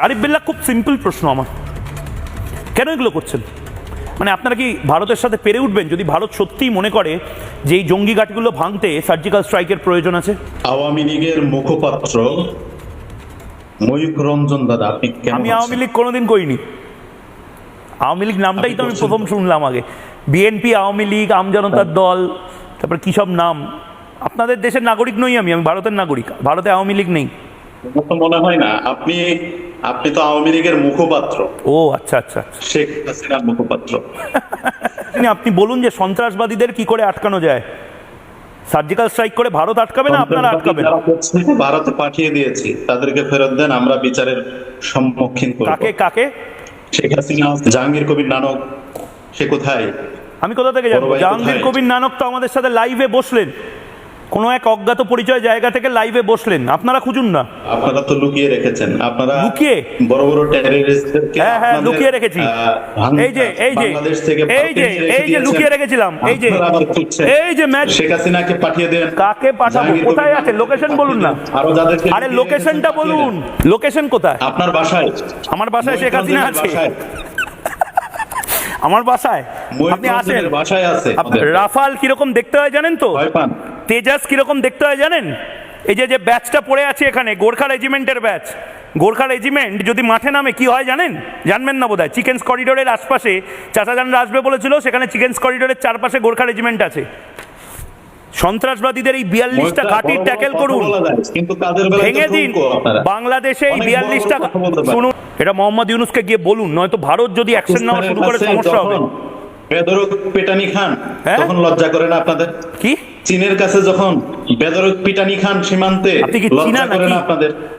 আরিফ বিল্লাহ, খুব সিম্পল প্রশ্ন আমার, কেন এগুলো করছেন? মানে আপনারা কি ভারতের সাথে পেরে উঠবেন যদি ভারত সত্যিই মনে করে যে এই জঙ্গি ঘাঁটিগুলো ভাঙতে সার্জিক্যাল স্ট্রাইকের প্রয়োজন আছে? আওয়ামী লীগের মুখপাত্র ময়ূখ রঞ্জন দাদা, আপনি কেমন আমি আছেন? আওয়ামী লীগ কোনোদিন করিনি। আওয়ামী লীগ নামটাই তো আমি প্রথম শুনলাম আগে। বিএনপি, আওয়ামী লীগ, আমজনতার দল, তারপর কি সব নাম। আপনাদের দেশের নাগরিক নই আমি, আমি ভারতের নাগরিক। ভারতে আওয়ামী লীগ নেই। আমার তো মনে হয় না। আপনি তো আওয়ামী লীগের মুখপাত্র, ও আচ্ছা আচ্ছা। শেখ হাসিনার মুখপাত্র। আপনি বলুন যে সন্ত্রাসবাদীদের কি করে আটকানো যায়? সার্জিক্যাল স্ট্রাইক করে ভারত আটকাবে না আপনারা আটকাবেন? ভারতে পাঠিয়ে দিয়েছি, তাদেরকে ফেরত দেন, আমরা বিচারের সম্মুখীন করব। কাকে কাকে? শেখ হাসিনা, জাহাঙ্গীর কবির নানক, সে কোথায়? আমি কোথা থেকে জানবো? বড় ভাই জাহাঙ্গীর কোথায়? কবির নানক তো আমাদের সাথে লাইভে বসলেন, কোনো এক অজ্ঞাত পরিচয় জায়গা থেকে লাইভে বসলেন। আপনারা খুঁজুন না। আপনারা তো লুকিয়ে রেখেছেন। আপনারা লুকিয়ে? বড় বড় টেররিস্টদেরকে হ্যাঁ হ্যাঁ, লুকিয়ে রেখেছি। এই যে এই যে বাংলাদেশ থেকে এই যে এই যে লুকিয়ে রেখেছিলাম। এই যে এই যে ম্যাচ। শেখ হাসিনাকে পাঠিয়ে দেন। কাকে পাঠাবো? কোথায় আছে? লোকেশন বলুন না। আরো যাদেরকে আরে লোকেশনটা বলুন। লোকেশন কোথায়? আপনার বাসায়। আমার বাসায় শেখ হাসিনা আছে। আমার বাসায় আপনি আসেন। বাসায় আছে। রাফাল কিরকম দেখতে হয় জানেন তো? ভয় পান? তেজাস কিরকম দেখতে হয় জানেন? এই যে যে ব্যাচটা পড়ে আছে এখানে, গোর্খা রেজিমেন্টের ব্যাচ। গোর্খা রেজিমেন্ট যদি মাঠে নামে কি হয় জানেন? জানবেন না বোধহয়। চিকেন্স করিডোরের আশপাশে চাচাজানরা আসবে বলেছিল, সেখানে চিকেন্স করিডোরের চারপাশে গোর্খা রেজিমেন্ট আছে। সন্ত্রাসবাদীদের এই 42টা ঘাঁটি ট্যাকেল করুন, ভেঙে দিন। বাংলাদেশে এই 42টা, শুনুন, এটা মোহাম্মদ ইউনূসকে গিয়ে বলুন, নয়তো ভারত যদি অ্যাকশন নেওয়া শুরু করে সমস্যা হবে। বেদরক পেটানি খান, হ্যাঁ? তখন লজ্জা করে না আপনাদের? কি চীনের কাছে যখন বেদরক পিটানি খান সীমান্তে, আপনি কি চীনা লজ্জা করে নাকি? না আপনাদের?